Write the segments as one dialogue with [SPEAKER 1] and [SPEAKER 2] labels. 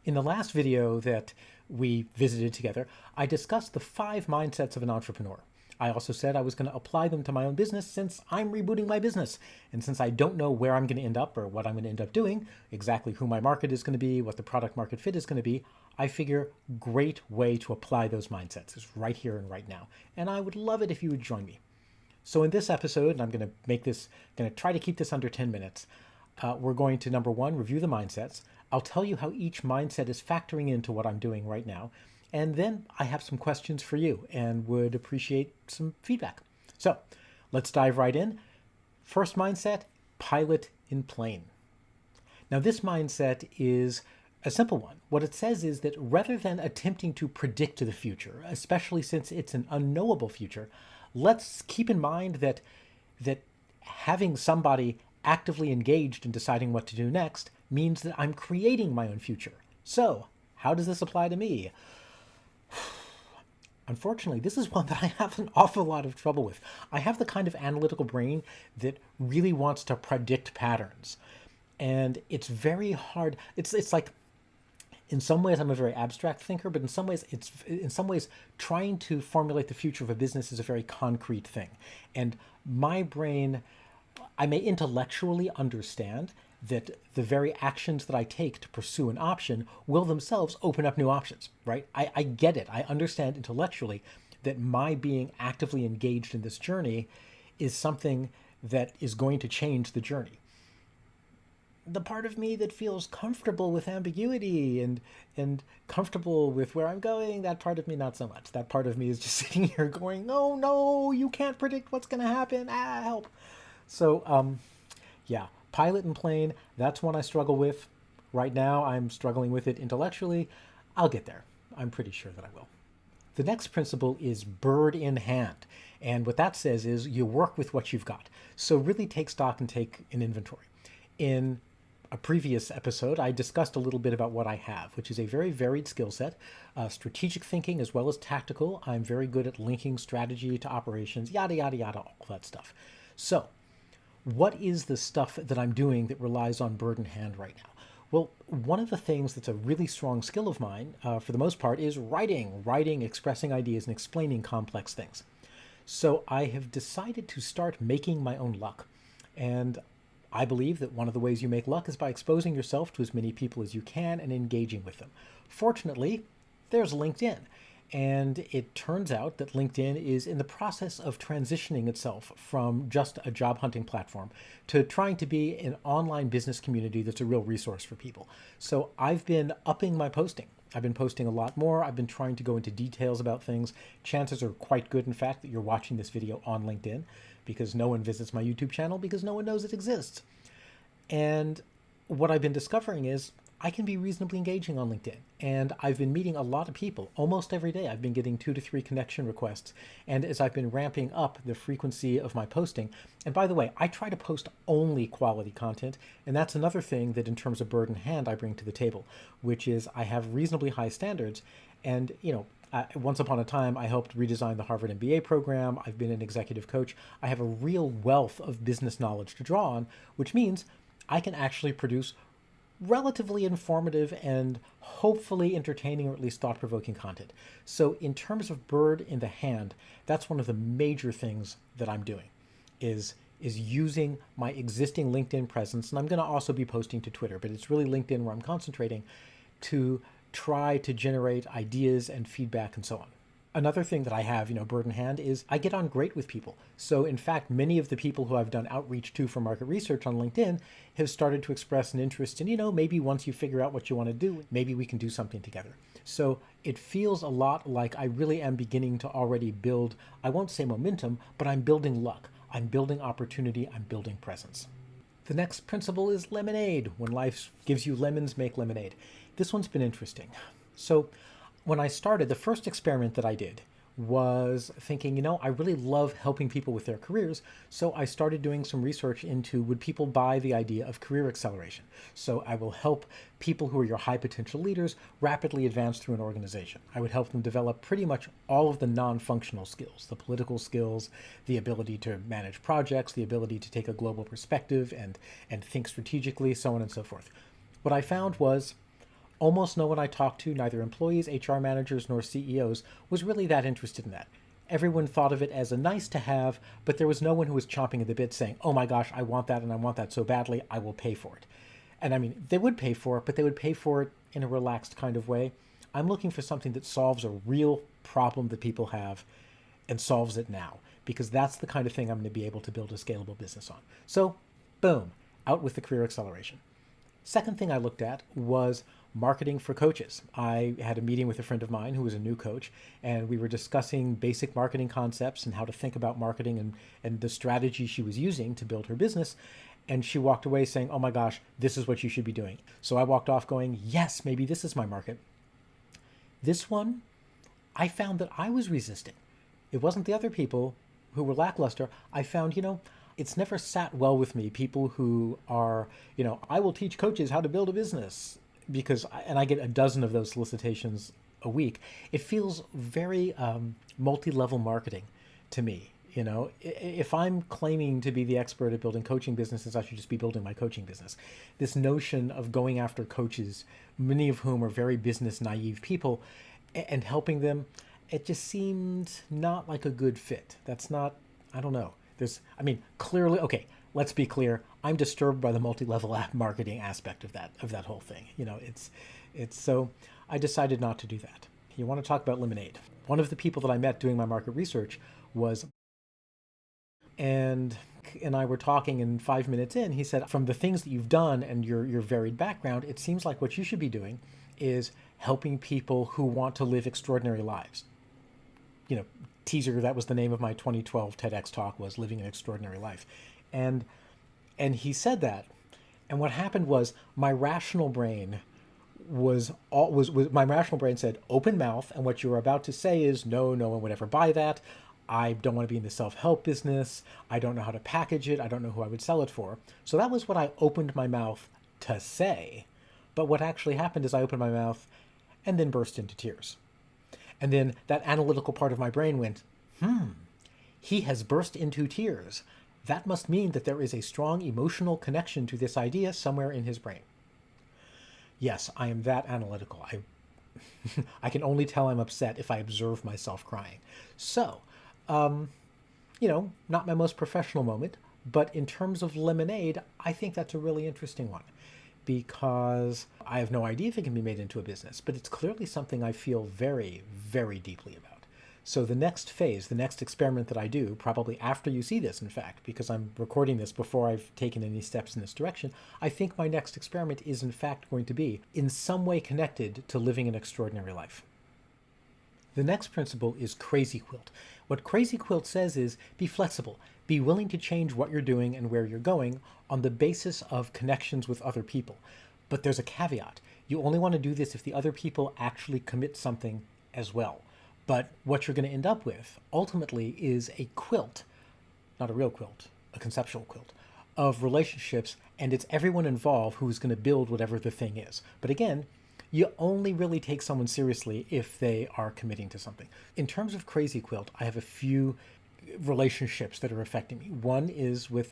[SPEAKER 1] In the last video that we visited together, I discussed the 5 mindsets of an entrepreneur. I also said I was going to apply them to my own business since I'm rebooting my business. And since I don't know where I'm going to end up or what I'm going to end up doing, exactly who my market is going to be, what the product market fit is going to be, I figure great way to apply those mindsets is right here and right now. And I would love it if you would join me. So in this episode, and I'm going to try to keep this under 10 minutes, we're going to, number one, review the mindsets. I'll tell you how each mindset is factoring into what I'm doing right now. And then I have some questions for you and would appreciate some feedback. So let's dive right in. First mindset, pilot in plane. Now this mindset is a simple one. What it says is that rather than attempting to predict the future, especially since it's an unknowable future, let's keep in mind that having somebody actively engaged in deciding what to do next means that I'm creating my own future. So how does this apply to me? Unfortunately, this is one that I have an awful lot of trouble with. I have the kind of analytical brain that really wants to predict patterns. And it's very hard. It's like, in some ways I'm a very abstract thinker, but in some ways trying to formulate the future of a business is a very concrete thing. And my brain, I may intellectually understand that the very actions that I take to pursue an option will themselves open up new options, right? I get it. I understand intellectually that my being actively engaged in this journey is something that is going to change the journey. The part of me that feels comfortable with ambiguity and comfortable with where I'm going, that part of me not so much. That part of me is just sitting here going, no, you can't predict what's going to happen. Help. So, yeah, pilot and plane, that's one I struggle with. Right now, I'm struggling with it intellectually. I'll get there. I'm pretty sure that I will. The next principle is bird in hand. And what that says is you work with what you've got. So really take stock and take an inventory. In a previous episode, I discussed a little bit about what I have, which is a very varied skill set, strategic thinking as well as tactical. I'm very good at linking strategy to operations, yada, yada, yada, all that stuff. So what is the stuff that I'm doing that relies on bird in hand right now? Well, one of the things that's a really strong skill of mine, for the most part, is writing, expressing ideas, and explaining complex things. So I have decided to start making my own luck. And I believe that one of the ways you make luck is by exposing yourself to as many people as you can and engaging with them. Fortunately, there's LinkedIn. And it turns out that LinkedIn is in the process of transitioning itself from just a job hunting platform to trying to be an online business community that's a real resource for people. So I've been upping my posting. I've been posting a lot more. I've been trying to go into details about things. Chances are quite good, in fact, that you're watching this video on LinkedIn, because no one visits my YouTube channel because no one knows it exists. And what I've been discovering is I can be reasonably engaging on LinkedIn. And I've been meeting a lot of people. Almost every day I've been getting 2 to 3 connection requests. And as I've been ramping up the frequency of my posting, and by the way, I try to post only quality content. And that's another thing that in terms of bird in hand I bring to the table, which is I have reasonably high standards. And, once upon a time, I helped redesign the Harvard MBA program. I've been an executive coach. I have a real wealth of business knowledge to draw on, which means I can actually produce relatively informative and hopefully entertaining or at least thought-provoking content. So in terms of bird in the hand, that's one of the major things that I'm doing is using my existing LinkedIn presence. And I'm going to also be posting to Twitter, but it's really LinkedIn where I'm concentrating to try to generate ideas and feedback and so on. Another thing that I have, bird in hand, is I get on great with people. So in fact, many of the people who I've done outreach to for market research on LinkedIn have started to express an interest in, maybe once you figure out what you want to do, maybe we can do something together. So it feels a lot like I really am beginning to already build, I won't say momentum, but I'm building luck. I'm building opportunity. I'm building presence. The next principle is lemonade. When life gives you lemons, make lemonade. This one's been interesting. So when I started, the first experiment that I did was thinking, I really love helping people with their careers. So I started doing some research into would people buy the idea of career acceleration. So I will help people who are your high potential leaders rapidly advance through an organization. I would help them develop pretty much all of the non-functional skills, the political skills, the ability to manage projects, the ability to take a global perspective and think strategically, so on and so forth. What I found was Almost no one I talked to, neither employees, HR managers, nor CEOs, was really that interested in that. Everyone thought of it as a nice to have, but there was no one who was chomping at the bit saying, oh my gosh, I want that and I want that so badly, I will pay for it. And I mean, they would pay for it, but they would pay for it in a relaxed kind of way. I'm looking for something that solves a real problem that people have and solves it now, because that's the kind of thing I'm going to be able to build a scalable business on. So, boom, out with the career acceleration. Second thing I looked at was marketing for coaches. I had a meeting with a friend of mine who was a new coach, and we were discussing basic marketing concepts and how to think about marketing and the strategy she was using to build her business. And she walked away saying, oh my gosh, this is what you should be doing. So I walked off going, yes, maybe this is my market. This one, I found that I was resisting. It wasn't the other people who were lackluster. I found, it's never sat well with me. People who are, I will teach coaches how to build a business and I get a dozen of those solicitations a week. It feels very multi-level marketing to me. If I'm claiming to be the expert at building coaching businesses, I should just be building my coaching business. This notion of going after coaches, many of whom are very business naive people, and helping them, it just seemed not like a good fit. That's not, I don't know. Clearly, okay, let's be clear. I'm disturbed by the multi-level app marketing aspect of that whole thing. It's so I decided not to do that. You want to talk about lemonade. One of the people that I met doing my market research was, and I were talking, and 5 minutes in, he said, from the things that you've done and your varied background, it seems like what you should be doing is helping people who want to live extraordinary lives. Teaser, that was the name of my 2012 TEDx talk, was Living an Extraordinary Life. And he said that. And what happened was my rational brain my rational brain said, open mouth, and what you're about to say is, no one would ever buy that. I don't want to be in the self-help business. I don't know how to package it. I don't know who I would sell it for. So that was what I opened my mouth to say. But what actually happened is I opened my mouth and then burst into tears. And then that analytical part of my brain went, he has burst into tears. That must mean that there is a strong emotional connection to this idea somewhere in his brain. Yes, I am that analytical. I can only tell I'm upset if I observe myself crying. So, not my most professional moment, but in terms of lemonade, I think that's a really interesting one, because I have no idea if it can be made into a business, but it's clearly something I feel very, very deeply about. So the next phase, the next experiment that I do, probably after you see this, in fact, because I'm recording this before I've taken any steps in this direction, I think my next experiment is in fact going to be in some way connected to living an extraordinary life. The next principle is Crazy Quilt. What Crazy Quilt says is be flexible, be willing to change what you're doing and where you're going on the basis of connections with other people. But there's a caveat. You only want to do this if the other people actually commit something as well. But what you're going to end up with, ultimately, is a quilt, not a real quilt, a conceptual quilt, of relationships, and it's everyone involved who's going to build whatever the thing is. But again, you only really take someone seriously if they are committing to something. In terms of Crazy Quilt, I have a few relationships that are affecting me. One is with,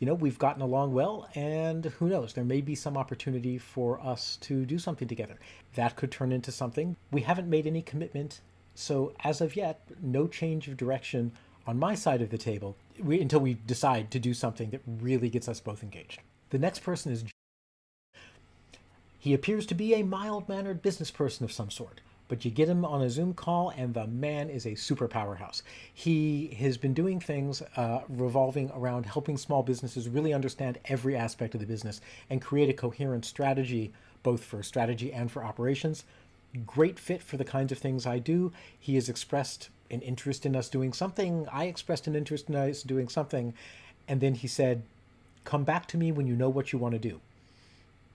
[SPEAKER 1] we've gotten along well, and who knows, there may be some opportunity for us to do something together. That could turn into something. We haven't made any commitment, so as of yet, no change of direction on my side of the table until we decide to do something that really gets us both engaged. The next person is, he appears to be a mild-mannered business person of some sort, but you get him on a Zoom call and the man is a super powerhouse. He has been doing things revolving around helping small businesses really understand every aspect of the business and create a coherent strategy, both for strategy and for operations. Great fit for the kinds of things I do. He has expressed an interest in us doing something. I expressed an interest in us doing something. And then he said, come back to me when you know what you want to do.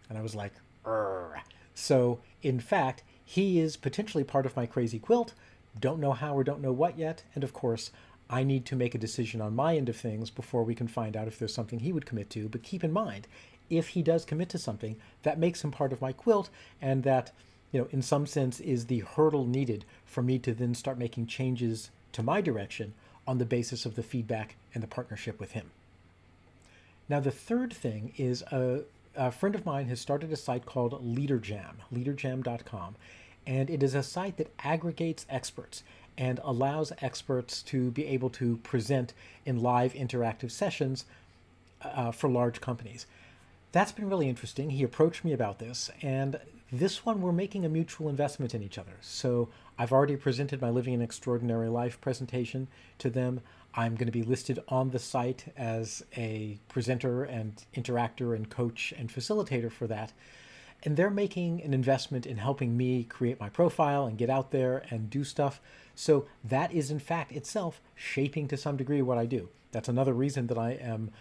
[SPEAKER 1] And I was like, Urgh. So in fact, he is potentially part of my Crazy Quilt. Don't know how or don't know what yet. And of course, I need to make a decision on my end of things before we can find out if there's something he would commit to. But keep in mind, if he does commit to something, that makes him part of my quilt, and that, in some sense is the hurdle needed for me to then start making changes to my direction on the basis of the feedback and the partnership with him. Now, the third thing is a friend of mine has started a site called leaderjam.com, and it is a site that aggregates experts and allows experts to be able to present in live interactive sessions for large companies. That's been really interesting. He approached me about this, and this one we're making a mutual investment in each other. So I've already presented my Living an Extraordinary Life presentation to them. I'm going to be listed on the site as a presenter and interactor and coach and facilitator for that. And they're making an investment in helping me create my profile and get out there and do stuff. So that is, in fact, itself shaping to some degree what I do. That's another reason that I am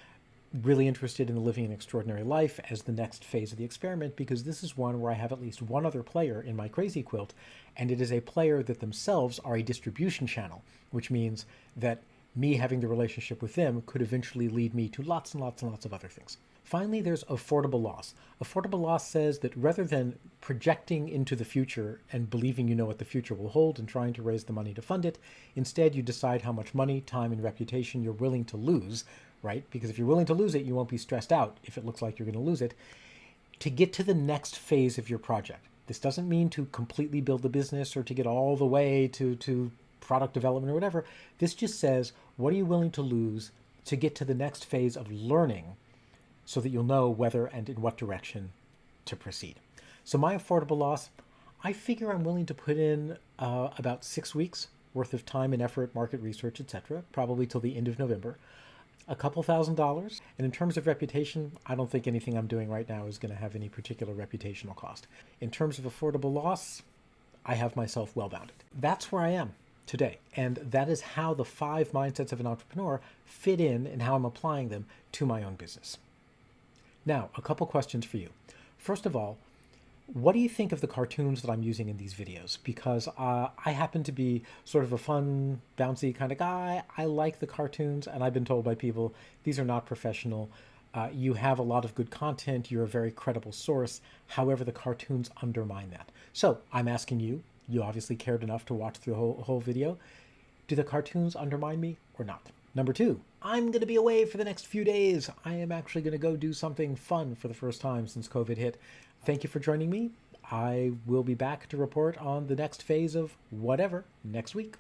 [SPEAKER 1] really interested in the Living an Extraordinary Life as the next phase of the experiment, because this is one where I have at least one other player in my Crazy Quilt, and it is a player that themselves are a distribution channel, which means that me having the relationship with them could eventually lead me to lots and lots and lots of other things. Finally, there's affordable loss. Affordable loss says that rather than projecting into the future and believing you know what the future will hold and trying to raise the money to fund it, instead you decide how much money, time, and reputation you're willing to lose, right? Because if you're willing to lose it, you won't be stressed out if it looks like you're going to lose it, to get to the next phase of your project. This doesn't mean to completely build the business or to get all the way to product development or whatever. This just says, what are you willing to lose to get to the next phase of learning so that you'll know whether and in what direction to proceed. So my affordable loss, I figure I'm willing to put in about 6 weeks worth of time and effort, market research, etc., probably till the end of November. A couple $1,000s. And in terms of reputation, I don't think anything I'm doing right now is going to have any particular reputational cost. In terms of affordable loss, I have myself well bounded. That's where I am today. And that is how the 5 mindsets of an entrepreneur fit in and how I'm applying them to my own business. Now, a couple questions for you. First of all, what do you think of the cartoons that I'm using in these videos? Because I happen to be sort of a fun, bouncy kind of guy. I like the cartoons, and I've been told by people, these are not professional. You have a lot of good content. You're a very credible source. However, the cartoons undermine that. So I'm asking you, you obviously cared enough to watch through the whole video. Do the cartoons undermine me or not? Number 2, I'm going to be away for the next few days. I am actually going to go do something fun for the first time since COVID hit. Thank you for joining me. I will be back to report on the next phase of whatever next week.